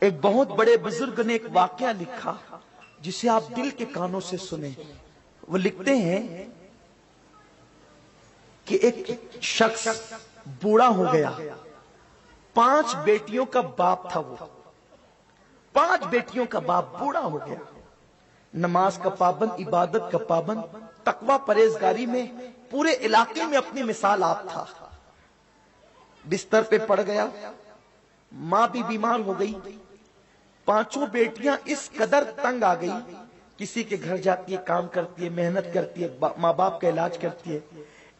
ایک بہت بڑے بزرگ نے ایک واقعہ لکھا جسے آپ دل کے کانوں سے سنیں. وہ لکھتے ہیں کہ ایک شخص بوڑھا ہو گیا, 5 بیٹیوں کا باپ تھا. وہ 5 بیٹیوں کا باپ بوڑھا ہو گیا, نماز کا پابند, عبادت کا پابند, تقوی پرہیزگاری میں پورے علاقے میں اپنی مثال آپ تھا. بستر پہ پڑ گیا, ماں بھی بیمار ہو گئی, 5 بیٹیاں اس قدر تنگ آ گئی, کسی کے گھر جاتی ہے, کام کرتی ہے, محنت کرتی ہے, ماں باپ کا علاج کرتی ہے.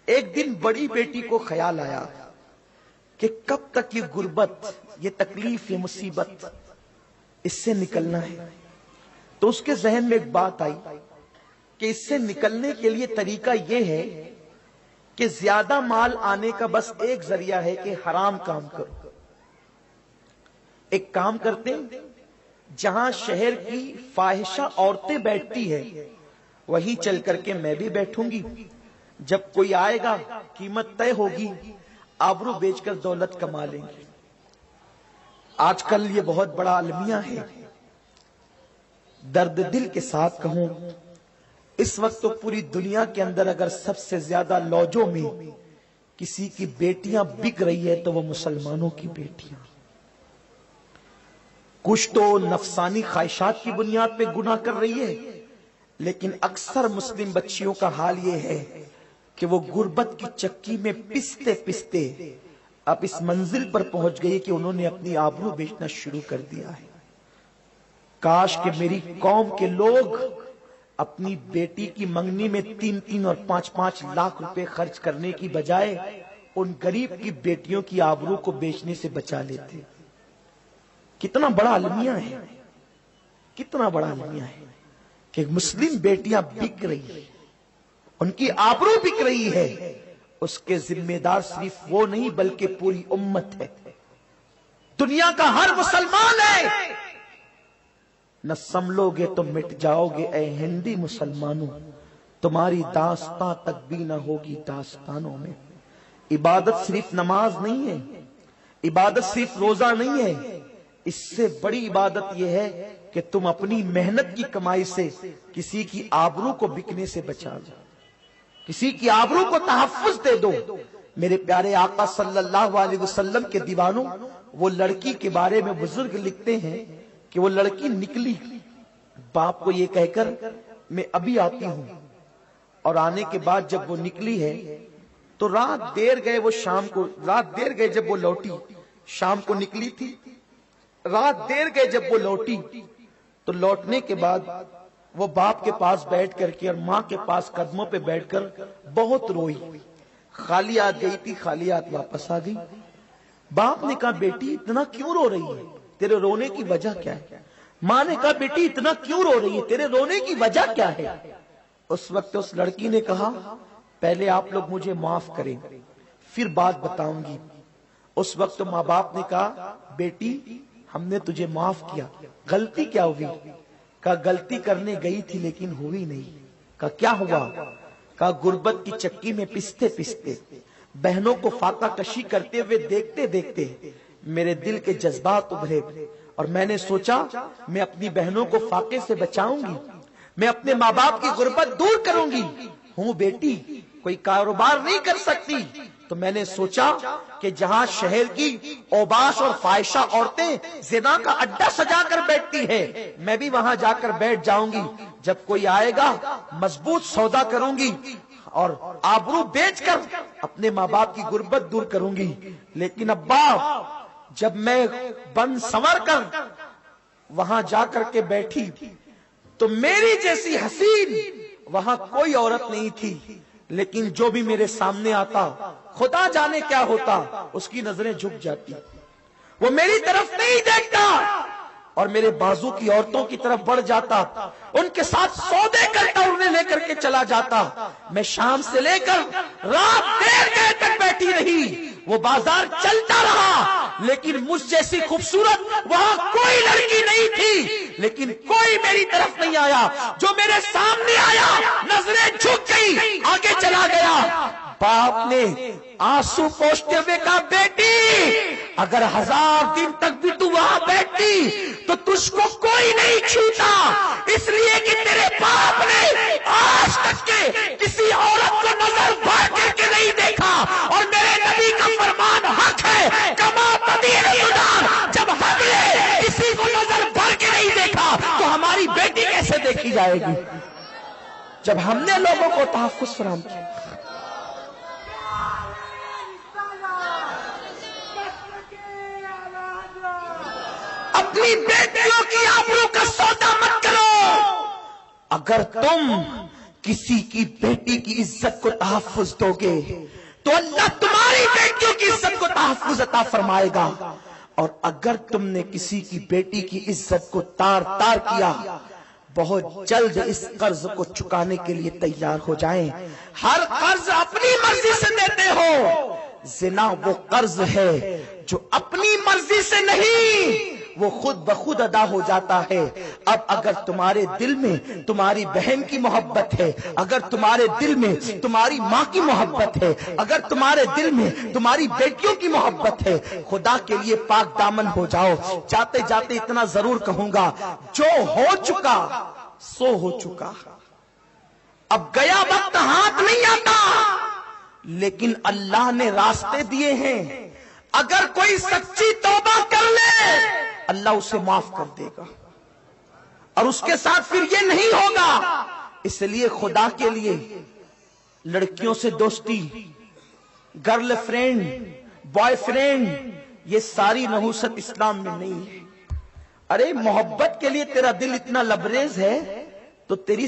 ایک دن بڑی بیٹی کو خیال آیا کہ کب تک یہ غربت, یہ تکلیف, یہ مصیبت, اس سے نکلنا ہے. تو اس کے ذہن میں ایک بات آئی کہ اس سے نکلنے کے لیے طریقہ یہ ہے کہ زیادہ مال آنے کا بس ایک ذریعہ ہے کہ حرام کام کرو. ایک کام کرتے ہیں, جہاں شہر کی فاحشہ عورتیں بیٹھتی ہے وہیں چل کر کے میں بھی بیٹھوں گی. جب کوئی آئے گا قیمت طے ہوگی, آبرو بیچ کر دولت کما لیں گے. آج کل یہ بہت بڑا المیہ ہے. درد دل کے ساتھ کہوں, اس وقت تو پوری دنیا کے اندر اگر سب سے زیادہ لوجوں میں کسی کی بیٹیاں بک رہی ہے تو وہ مسلمانوں کی بیٹیاں. کچھ تو نفسانی خواہشات کی بنیاد پہ گناہ کر رہی ہے, لیکن اکثر مسلم بچیوں کا حال یہ ہے کہ وہ غربت کی چکی میں پستے پستے اب اس منزل پر پہنچ گئی کہ انہوں نے اپنی آبرو بیچنا شروع کر دیا ہے. کاش کہ میری قوم کے لوگ اپنی بیٹی کی منگنی میں 3 اور 5 لاکھ روپے خرچ کرنے کی بجائے ان غریب کی بیٹیوں کی آبرو کو بیچنے سے بچا لیتے. کتنا بڑا المیہ ہے, کتنا بڑا المیہ ہے کہ مسلم بیٹیاں بک رہی ہیں, ان کی آبرو بک رہی ہے. اس کے ذمہ دار صرف وہ نہیں بلکہ پوری امت ہے, دنیا کا ہر مسلمان ہے. نہ سنبھلو گے تو مٹ جاؤ گے اے ہندی مسلمانوں, تمہاری داستان تک بھی نہ ہوگی داستانوں میں. عبادت صرف نماز نہیں ہے, عبادت صرف روزہ نہیں ہے, اس سے بڑی عبادت یہ ہے کہ تم اپنی محنت کی کمائی سے کسی کی آبرو کو بکنے سے بچا دو, کسی کی آبرو کو تحفظ دے دو. میرے پیارے آقا صلی اللہ علیہ وسلم کے دیوانوں, وہ لڑکی کے بارے میں بزرگ لکھتے ہیں کہ وہ لڑکی نکلی باپ کو یہ کہہ کر میں ابھی آتی ہوں, اور آنے کے بعد جب وہ نکلی ہے تو رات دیر گئے, وہ شام کو رات دیر گئے جب وہ لوٹی, شام کو نکلی تھی, رات دیر گئے جب وہ لوٹی تو لوٹنے کے بعد وہ باپ کے پاس بیٹھ کر کے اور ماں کے پاس قدموں پہ بیٹھ کر بہت روئی. خالی ہاتھ گئی تھی, خالی ہاتھ واپس آ گئی. باپ نے کہا بیٹی اتنا کیوں رو رہی ہے, تیرے رونے کی وجہ کیا ہے؟ ماں نے کہا بیٹی اتنا کیوں رو رہی ہے, تیرے رونے کی وجہ کیا ہے؟ اس وقت اس لڑکی نے کہا پہلے آپ لوگ مجھے معاف کریں پھر بات بتاؤں گی. اس وقت ماں باپ نے کہا بیٹی ہم نے تجھے معاف کیا, غلطی کیا ہوئی؟ کہا غلطی کرنے گئی تھی لیکن ہوئی نہیں. کہا کیا ہوا؟ کہا غربت کی چکی میں پستے پستے بہنوں کو فاقہ کشی کرتے ہوئے دیکھتے دیکھتے میرے دل کے جذبات ابھرے, اور میں نے سوچا میں اپنی بہنوں کو فاقے سے بچاؤں گی, میں اپنے ماں باپ کی غربت دور کروں گی. ہوں بیٹی کوئی کاروبار نہیں کر سکتی, تو میں نے سوچا کہ جہاں شہر کی اوباش اور فاحشہ عورتیں زنا کا اڈا سجا کر بیٹھتی ہیں, میں بھی وہاں جا کر بیٹھ جاؤں گی. جب کوئی آئے گا مضبوط سودا کروں گی اور آبرو بیچ کر اپنے ماں باپ کی غربت دور کروں گی. لیکن ابا جب میں بن سنور کر وہاں جا کر کے بیٹھی تو میری جیسی حسین وہاں کوئی عورت نہیں تھی, لیکن جو بھی میرے سامنے آتا خدا جانے کیا ہوتا, اس کی نظریں جھک جاتی, وہ میری طرف نہیں دیکھتا اور میرے بازو کی عورتوں کی طرف بڑھ جاتا, ان کے ساتھ سودے کرتا, انہیں لے کر کے چلا جاتا. میں شام سے لے کر رات دیر گئے تک بیٹھی رہی, وہ بازار چلتا رہا, لیکن مجھ جیسی خوبصورت وہاں کوئی لڑکی نہیں تھی, لیکن کوئی میری طرف نہیں آیا. جو میرے سامنے آیا نظریں جھک گئی, آگے چلا گیا. باپ نے آنسو پوچھتے ہوئے کہا بیٹی اگر 1000 دن تک بھی تو وہاں بیٹھتی تو تجھ کو کوئی نہیں چھوتا، اس لیے کہ تیرے باپ نے آج تک کے کسی عورت کو نظر بھر کر کے نہیں دیکھا، اور میرے نبی کا فرمان حق ہے، کما تدین تدان، جب ہم نے کسی کو نظر بھر کے نہیں دیکھا تو ہماری بیٹی کیسے دیکھی جائے گی جب ہم نے لوگوں کو تحفظ فراہم کیا۔ اپنی بیٹیوں کی آبرو کا سودا مت کرو۔ اگر تم کسی کی بیٹی کی عزت کو تحفظ دو گے تو اللہ تمہاری بیٹیوں کی عزت کو تحفظ عطا فرمائے گا، اور اگر تم نے کسی کی بیٹی کی عزت کو تار تار کیا، بہت جلد اس قرض کو چکانے کے لیے تیار ہو جائیں۔ ہر قرض اپنی مرضی سے دیتے ہو، زنا وہ قرض ہے جو اپنی مرضی سے نہیں، وہ خود بخود ادا ہو جاتا ہے۔ اب اگر تمہارے دل میں تمہاری بہن کی محبت ہے، اگر تمہارے دل میں تمہاری ماں کی محبت ہے، اگر تمہارے دل میں تمہاری بیٹیوں کی محبت ہے، خدا کے لیے پاک دامن ہو جاؤ۔ جاتے جاتے اتنا ضرور کہوں گا، جو ہو چکا سو ہو چکا، اب گیا وقت ہاتھ نہیں آتا، لیکن اللہ نے راستے دیے ہیں۔ اگر کوئی سچی توبہ کر لے اللہ اسے معاف کر دے گا، اور اس کے ساتھ پھر یہ نہیں ہوگا۔ اس لیے خدا کے لیے لڑکیوں سے دوستی، گرل فرینڈ، بوائے فرینڈ، یہ ساری نحوست اسلام میں نہیں ہے۔ ارے محبت کے لیے تیرا دل اتنا لبریز ہے تو تیری